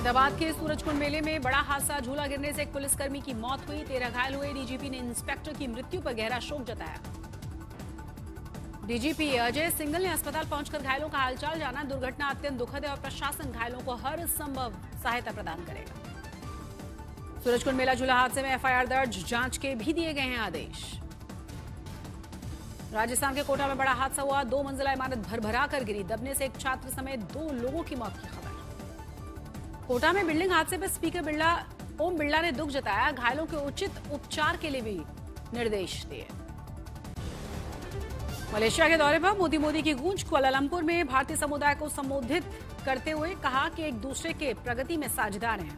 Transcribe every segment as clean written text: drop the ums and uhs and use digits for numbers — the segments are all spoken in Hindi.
मुरादाबाद के सूरजकुंड मेले में बड़ा हादसा, झूला गिरने से एक पुलिसकर्मी की मौत हुई, 13 घायल हुए। डीजीपी ने इंस्पेक्टर की मृत्यु पर गहरा शोक जताया। डीजीपी अजय सिंघल ने अस्पताल पहुंचकर घायलों का हालचाल जाना। दुर्घटना अत्यंत दुखद है और प्रशासन घायलों को हर संभव सहायता प्रदान करेगा। सूरजकुंड मेला झूला हादसे में एफआईआर दर्ज, जांच के भी दिए गए हैं आदेश। राजस्थान के कोटा में बड़ा हादसा हुआ, 2 मंजिला इमारत भरभरा कर गिरी, दबने से एक छात्र समेत 2 लोगों की मौत की खबर। कोटा में बिल्डिंग हादसे पर स्पीकर ओम बिरला ने दुख जताया, घायलों के उचित उपचार के लिए भी निर्देश दिए। मलेशिया के दौरे पर मोदी की गूंज, कुआलालंपुर में भारतीय समुदाय को संबोधित करते हुए कहा कि एक दूसरे के प्रगति में साझेदार हैं।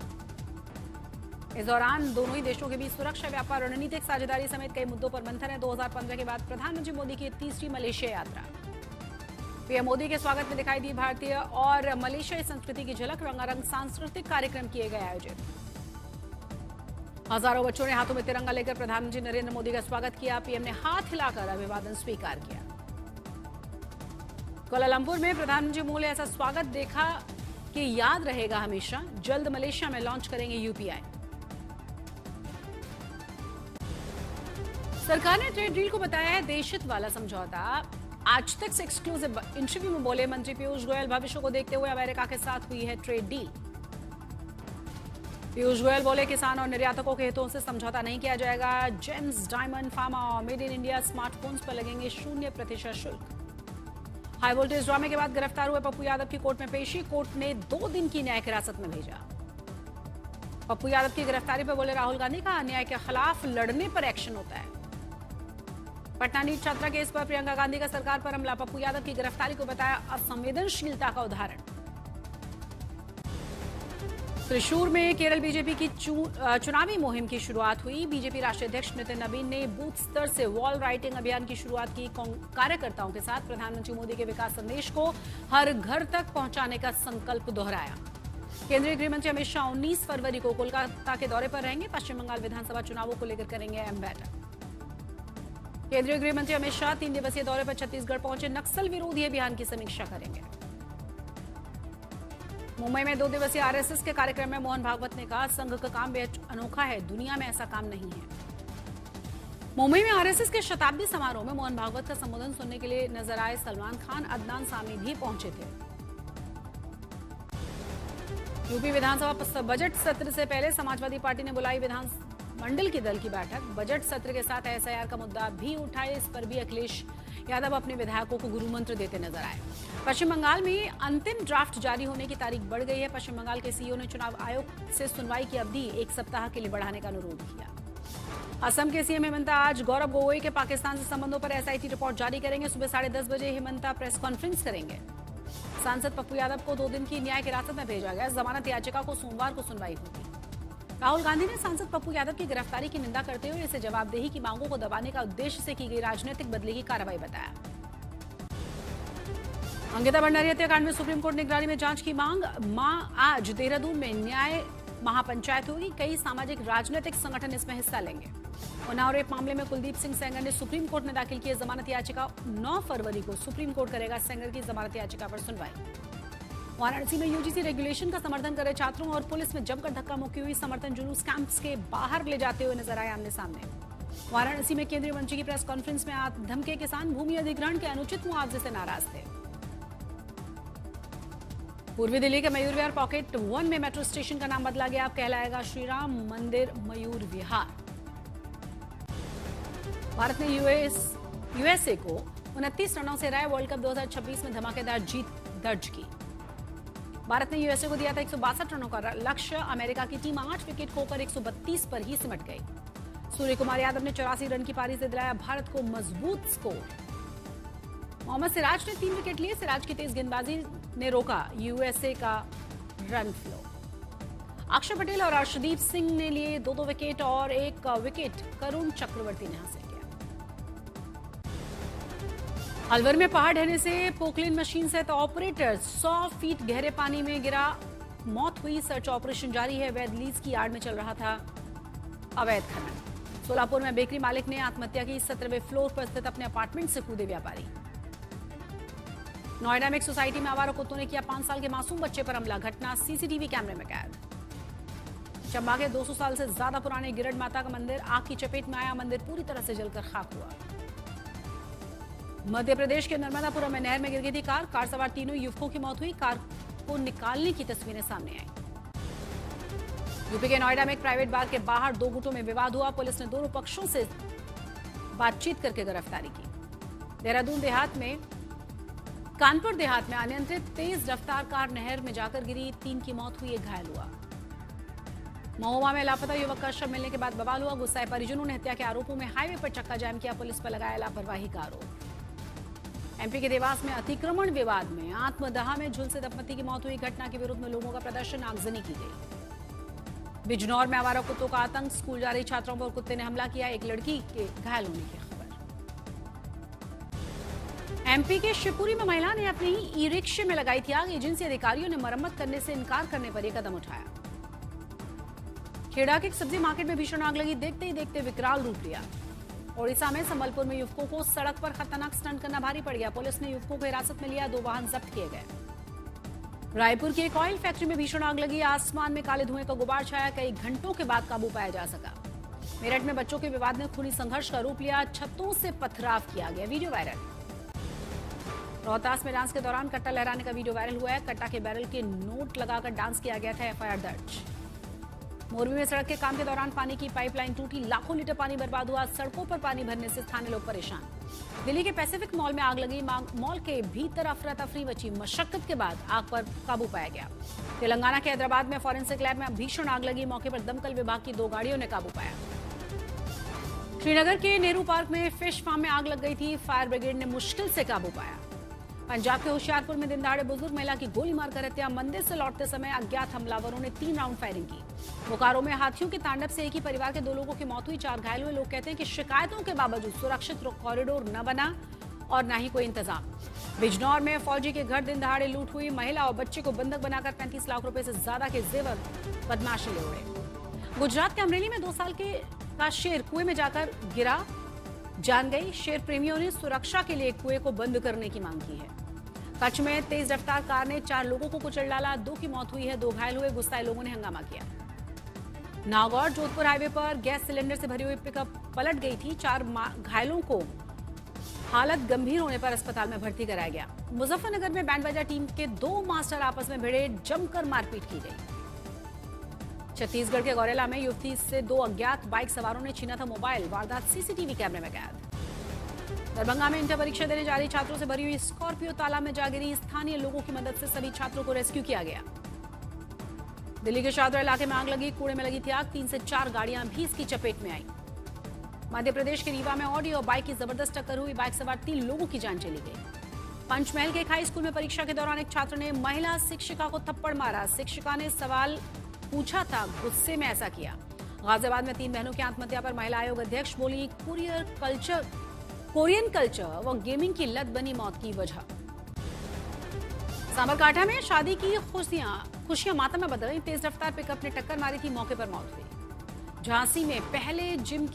इस दौरान दोनों ही देशों के बीच सुरक्षा, व्यापार, रणनीतिक साझेदारी समेत कई मुद्दों पर मंथन है। 2015 के बाद प्रधानमंत्री मोदी की तीसरी मलेशिया यात्रा। पीएम मोदी के स्वागत में दिखाई दी भारतीय और मलेशियाई संस्कृति की झलक, रंगारंग सांस्कृतिक कार्यक्रम किए गए आयोजित। हजारों बच्चों ने हाथों में तिरंगा लेकर प्रधानमंत्री नरेंद्र मोदी का स्वागत किया। पीएम ने हाथ हिलाकर अभिवादन स्वीकार किया। कुआलालंपुर में प्रधानमंत्री मोदी ऐसा स्वागत देखा कि याद रहेगा हमेशा। जल्द मलेशिया में लॉन्च करेंगे यूपीआई। सरकार ने ट्रेड डील को बताया है देशहित वाला समझौता। आज तक से एक्सक्लूसिव इंटरव्यू में बोले मंत्री पीयूष गोयल, भविष्य को देखते हुए अमेरिका के साथ हुई है ट्रेड डील। पीयूष गोयल बोले, किसान और निर्यातकों के हितों से समझौता नहीं किया जाएगा। जेम्स, डायमंड, फार्मा और मेड इन इंडिया स्मार्टफोन्स पर लगेंगे 0% शुल्क। हाई वोल्टेज ड्रामे के बाद गिरफ्तार हुए पप्पू यादव की कोर्ट में पेशी, कोर्ट ने 2 दिन की न्यायिक हिरासत में भेजा। पप्पू यादव की गिरफ्तारी पर बोले राहुल गांधी, का अन्याय के खिलाफ लड़ने पर एक्शन होता है। पटना नीट छात्रा केस पर प्रियंका गांधी का सरकार पर हमला, पप्पू यादव की गिरफ्तारी को बताया असंवेदनशीलता का उदाहरण। त्रिशूर में केरल बीजेपी की चुनावी मुहिम की शुरुआत हुई। बीजेपी राष्ट्रीय अध्यक्ष नितिन नवीन ने बूथ स्तर से वॉल राइटिंग अभियान की शुरुआत की। कार्यकर्ताओं के साथ प्रधानमंत्री मोदी के विकास संदेश को हर घर तक पहुंचाने का संकल्प दोहराया। केंद्रीय गृह मंत्री अमित शाह 19 फरवरी को कोलकाता के दौरे पर रहेंगे। पश्चिम बंगाल विधानसभा चुनावों को लेकर करेंगे अहम बैठक। केंद्रीय गृह मंत्री अमित शाह 3 दिवसीय दौरे पर छत्तीसगढ़ पहुंचे, नक्सल विरोधी अभियान की समीक्षा करेंगे। मुंबई में 2 दिवसीय आरएसएस के कार्यक्रम में मोहन भागवत ने कहा, संघ का काम बेहद अनोखा है, दुनिया में ऐसा काम नहीं है। मुंबई में आरएसएस के शताब्दी समारोह में मोहन भागवत का संबोधन सुनने के लिए नजर आए सलमान खान, अदनान सामी भी पहुंचे थे। यूपी विधानसभा बजट सत्र से पहले समाजवादी पार्टी ने बुलाई विधानमंडल की दल की बैठक। बजट सत्र के साथ एसआईआर का मुद्दा भी उठाए, इस पर भी अखिलेश यादव अपने विधायकों को गुरु मंत्र देते नजर आए। पश्चिम बंगाल में अंतिम ड्राफ्ट जारी होने की तारीख बढ़ गई है। पश्चिम बंगाल के सीईओ ने चुनाव आयोग से सुनवाई की अवधि 1 सप्ताह के लिए बढ़ाने का अनुरोध किया। असम के सीएम हेमंता आज गौरव गोगोई के पाकिस्तान से संबंधों पर एसआईटी रिपोर्ट जारी करेंगे। सुबह 10:30 बजे हेमंता प्रेस कॉन्फ्रेंस करेंगे। सांसद पप्पू यादव को 2 दिन की न्यायिक हिरासत में भेजा गया। जमानत याचिका को सोमवार को सुनवाई होगी। राहुल गांधी ने सांसद पप्पू यादव की गिरफ्तारी की निंदा करते हुए इसे जवाबदेही की मांगों को दबाने का उद्देश्य से की गई राजनीतिक बदले की कार्रवाई बताया। अंकिता भंडारी हत्याकांड में सुप्रीम कोर्ट निगरानी में जांच की मांग। आज देहरादून में न्याय महापंचायत होगी। कई सामाजिक राजनीतिक संगठन इसमें हिस्सा लेंगे। उन्नाव रेप मामले में कुलदीप सिंह सेंगर ने सुप्रीम कोर्ट में दाखिल की जमानत याचिका। 9 फरवरी को सुप्रीम कोर्ट करेगा सेंगर की जमानत याचिका पर सुनवाई। वाराणसी में यूजीसी रेगुलेशन का समर्थन कर रहे छात्रों और पुलिस में जमकर धक्का मुक्की हुई। समर्थन जुलूस कैंप्स के बाहर ले जाते हुए नजर आए आमने सामने। वाराणसी में केंद्रीय मंत्री की प्रेस कॉन्फ्रेंस में धमके किसान भूमि अधिग्रहण के अनुचित मुआवजे से नाराज थे। पूर्वी दिल्ली के मयूर विहार पॉकेट 1 में मेट्रो स्टेशन का नाम बदला गया। अब कहलाएगा श्रीराम मंदिर मयूर विहार। भारत ने यूएसए को 29 रनों से हराए। वर्ल्ड कप 2026 में धमाकेदार जीत दर्ज की। भारत ने यूएसए को दिया था 162 रनों का लक्ष्य। अमेरिका की टीम 8 विकेट खोकर 132 पर ही सिमट गई। सूर्य कुमार यादव ने 84 रन की पारी से दिलाया भारत को मजबूत स्कोर। मोहम्मद सिराज ने 3 विकेट लिए। सिराज की तेज गेंदबाजी ने रोका यूएसए का रन फ्लो। अक्षर पटेल और अर्शदीप सिंह ने लिए 2-2 विकेट और 1 विकेट करुण चक्रवर्ती ने हासिल किया। अलवर में पहाड़ ढहने से पोकलेन मशीन सहित ऑपरेटर 100 फीट गहरे पानी में गिरा, मौत हुई। सर्च ऑपरेशन जारी है। अवैध लीज की आड़ में चल रहा था अवैध खनन। सोलापुर में बेकरी मालिक ने आत्महत्या की। 17वें फ्लोर पर स्थित अपने अपार्टमेंट से कूदे व्यापारी। नोएडा में एक सोसाइटी में आवारा कुत्तों ने किया 5 साल के मासूम बच्चे पर हमला, घटना सीसीटीवी कैमरे में कैद। चंबा के 200 साल से ज्यादा पुराने गिरड माता का मंदिर आग की चपेट में आया, मंदिर पूरी तरह से जलकर खाक हुआ। मध्य प्रदेश के नर्मदापुरम में नहर में गिर गई थी कार सवार तीनों युवकों की मौत हुई, कार को निकालने की तस्वीरें सामने आई। यूपी के नोएडा में एक प्राइवेट बार के बाहर दो गुटों में विवाद हुआ, पुलिस ने दोनों पक्षों से बातचीत करके गिरफ्तारी की। देहरादून देहात में कानपुर देहात में अनियंत्रित तेज रफ्तार कार नहर में जाकर गिरी, 3 की मौत हुई, 1 घायल हुआ। महोबा में लापता युवक का शव मिलने के बाद बवाल हुआ, गुस्साए परिजनों ने हत्या के आरोपों में हाईवे पर चक्का जाम किया, पुलिस पर लगाया लापरवाही का आरोप। एमपी के देवास में अतिक्रमण विवाद में आत्मदाह में झुलसे दंपति की मौत हुई, घटना के विरोध में लोगों का प्रदर्शन, आगजनी की गई। बिजनौर में आवारा कुत्तों का आतंक, स्कूल जा रही छात्राओं पर कुत्ते ने हमला किया, एक लड़की के घायल होने की खबर। एमपी के शिवपुरी में महिला ने अपने ही ई रिक्शे में लगाई थी आग, एजेंसी अधिकारियों ने मरम्मत करने से इनकार करने पर यह कदम उठाया। खेड़ा के एक सब्जी मार्केट में भीषण आग लगी, देखते ही देखते विकराल रूप लिया। ओडिशा में संबलपुर में युवकों को सड़क पर खतरनाक स्टंट करना भारी पड़ गया, पुलिस ने युवकों को हिरासत में लिया, 2 वाहन जब्त किए गए। रायपुर की एक ऑयल फैक्ट्री में भीषण आग लगी, आसमान में काले धुएं का गुबार छाया, कई घंटों के बाद काबू पाया जा सका। मेरठ में बच्चों के विवाद ने खूनी संघर्ष का रूप लिया, छतों से पथराव किया गया, वीडियो वायरल। रोहतास में डांस के दौरान कट्टा लहराने का वीडियो वायरल हुआ है, कट्टा के बैरल के नोट लगाकर डांस किया गया था, एफआईआर दर्ज। मोरबी में सड़क के काम के दौरान पानी की पाइपलाइन टूटी, लाखों लीटर पानी बर्बाद हुआ, सड़कों पर पानी भरने से स्थानीय लोग परेशान। दिल्ली के पैसिफिक मॉल में आग लगी, मॉल के भीतर अफरा तफरी मची, मशक्कत के बाद आग पर काबू पाया गया। तेलंगाना के हैदराबाद में फॉरेंसिक लैब में भीषण आग लगी, मौके पर दमकल विभाग की 2 गाड़ियों ने काबू पाया। श्रीनगर के नेहरू पार्क में फिश फार्म में आग लग गई थी, फायर ब्रिगेड ने मुश्किल से काबू पाया। पंजाब के होशियारपुर में दिनदहाड़े बुजुर्ग महिला की गोली मारकर हत्या, मंदिर से लौटते समय अज्ञात हमलावरों ने 3 राउंड फायरिंग की। बोकारो में हाथियों के तांडव से एक ही परिवार के 2 लोगों की मौत हुई, 4 घायल हुए। लोग कहते हैं कि शिकायतों के बावजूद सुरक्षित कॉरिडोर न बना और न ही कोई इंतजाम। बिजनौर में फौजी के घर दिनदहाड़े लूट हुई, महिला और बच्चे को बंधक बनाकर 35 लाख रुपए से ज्यादा के जेवर बदमाशी ले उड़े। गुजरात के अमरेली में 2 साल का शेर कुएं में जाकर गिरा, जान गई। शेर प्रेमियों ने सुरक्षा के लिए कुएं को बंद करने की मांग की है। कच्छ में तेज रफ्तार कार ने 4 लोगों को कुचल डाला, 2 की मौत हुई है, 2 घायल हुए, गुस्साए लोगों ने हंगामा किया। नागौर जोधपुर हाईवे पर गैस सिलेंडर से भरी हुई पिकअप पलट गई थी, 4 घायलों को हालत गंभीर होने पर अस्पताल में भर्ती कराया गया। मुजफ्फरनगर में बैंड बाजा टीम के 2 मास्टर आपस में भिड़े, जमकर मारपीट की गई। छत्तीसगढ़ के गौरेला में युवती से 2 अज्ञात बाइक सवारों ने छीना था मोबाइल, वारदात सीसीटीवी कैमरे में कैद। दरभंगा में इंटर परीक्षा देने जा रही छात्रों से भरी हुई स्कॉर्पियो तालाब में जा गिरी, स्थानीय लोगों की मदद से सभी छात्रों को रेस्क्यू किया गया। दिल्ली के शाहदरा इलाके में आग लगी, कूड़े में लगी थी आग, 3 से 4 गाड़ियां भी इसकी चपेट में आई। मध्य प्रदेश के रीवा में ऑडी और बाइक की जबरदस्त टक्कर हुई, बाइक सवार 3 लोगों की जान चली गई। पंचमहल के एक हाई स्कूल में परीक्षा के दौरान एक छात्र ने महिला शिक्षिका को थप्पड़ मारा, शिक्षिका ने सवाल पूछा था, गुस्से में ऐसा किया। गाजियाबाद में 3 बहनों की आत्महत्या पर महिला आयोग अध्यक्ष बोली, कोरियन कल्चर व गेमिंग की लत बनी मौत की वजह। साबरकांठा में शादी की खुशियां मातम में बदल गई, तेज रफ्तार पिकअप ने टक्कर मारी थी, मौके पर मौत हुई। झांसी में पहले जिम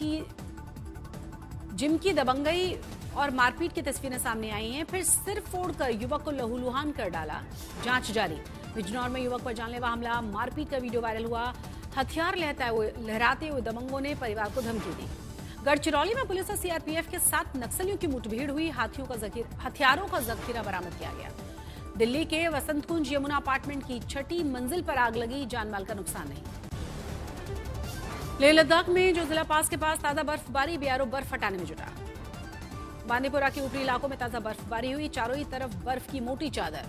की दबंगई और मारपीट की तस्वीरें सामने आई हैं, फिर सिर फोड़कर युवक को लहूलुहान कर डाला, जांच जारी। बिजनौर में युवक पर जानलेवा हमला, मारपीट का वीडियो वायरल हुआ, हथियार लहराते हुए दबंगों ने परिवार को धमकी दी। गढ़चिरौली में पुलिस और सीआरपीएफ के 7 नक्सलियों की मुठभेड़ हुई, हथियारों का जखीरा बरामद किया गया। दिल्ली के वसंत कुंज यमुना अपार्टमेंट की 6ठी मंजिल पर आग लगी, जानमाल का नुकसान नहीं। लेह लद्दाख में जो जिला पास के पास ताजा बर्फबारी, बीआरओ बर्फ हटाने में जुटा। बांदीपुरा के ऊपरी इलाकों में ताजा बर्फबारी हुई, चारों ही तरफ बर्फ की मोटी चादर।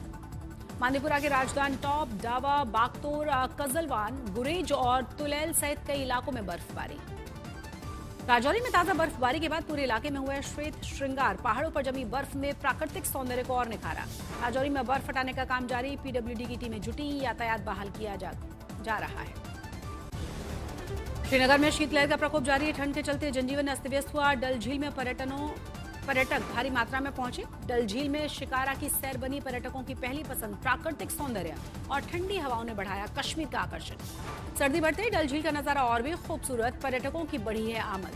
बांदीपुरा के राजधान टॉप, डावा, बागतोर, कजलवान, गुरेज और तुलैल सहित कई इलाकों में बर्फबारी। राजौरी में ताजा बर्फबारी के बाद पूरे इलाके में हुआ श्वेत श्रृंगार, पहाड़ों पर जमी बर्फ में प्राकृतिक सौंदर्य को और निखारा। राजौरी में बर्फ हटाने का काम जारी, पीडब्ल्यूडी की टीमें जुटी, यातायात बहाल किया जा रहा है। श्रीनगर में शीतलहर का प्रकोप जारी है, ठंड के चलते जनजीवन अस्त व्यस्त हुआ। डल झील में पर्यटक भारी मात्रा में पहुंचे। डल झील में शिकारा की सैर बनी पर्यटकों की पहली पसंद, प्राकृतिक सौंदर्य और ठंडी हवाओं ने बढ़ाया कश्मीर का आकर्षण। सर्दी बढ़ते ही डल झील का नजारा और भी खूबसूरत, पर्यटकों की बढ़ी है आमद।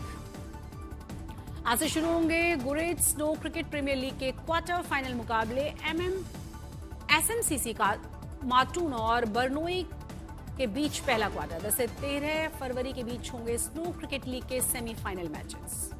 आज से शुरू होंगे गुरेज स्नो क्रिकेट प्रीमियर लीग के क्वार्टर फाइनल मुकाबले। एसएमसीसी का मार्टून और बर्नोई के बीच पहला क्वार्टर। 10 से 13 फरवरी के बीच होंगे स्नो क्रिकेट लीग के सेमीफाइनल मैचेस।